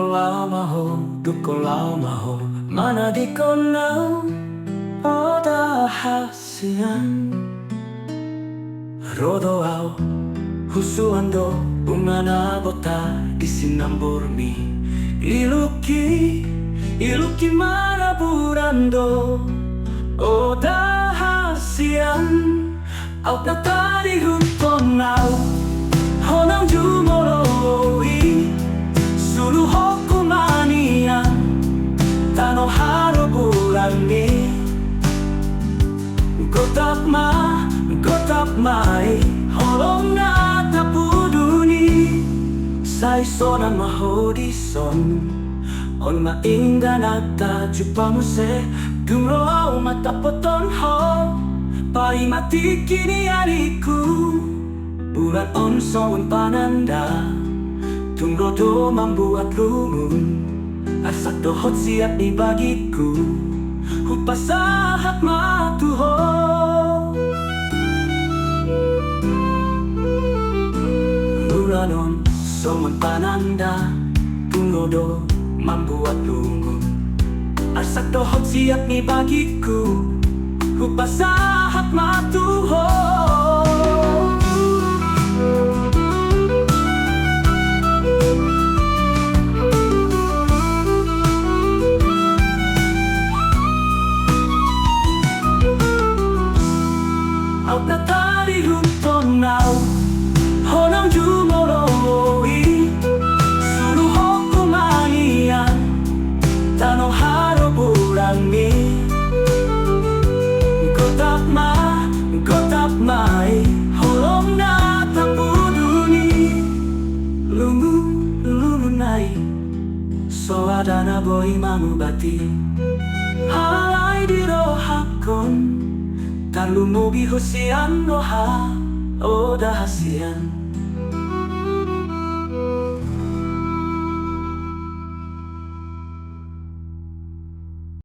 lao maho, duko lao maho, mana di ko now, oda hasian. Rodo ao, husuando, bunga bota isinamburmi. Iluki mana burando, oda hasian. Au tatari huton ao, honang jumoroi, sulu hoku mania, tano haro bulangi. Gotap mai, holong na tapuduni. Sai sona mahodi son, on mainga nata jupamuse, gumro au matapoton ho. Pai mati kini hariku, bulan onsong pananda, tungrodo membuat lumun. Asak dohot siap ni bagiku, hupasahat matuho. Bulanon somon pananda, tungrodo membuat lumun. Asak dohot siap ni bagiku, hupasahat matuho. Au tatari huton nau, honang jumoroi, sulu hoku manian, tano haro bulangi. Gotap mai, holong na tapuduni. Lungu nai, so adana boy mamubati. Halai di rohakon, tan lumugi husian roha, oda hasian.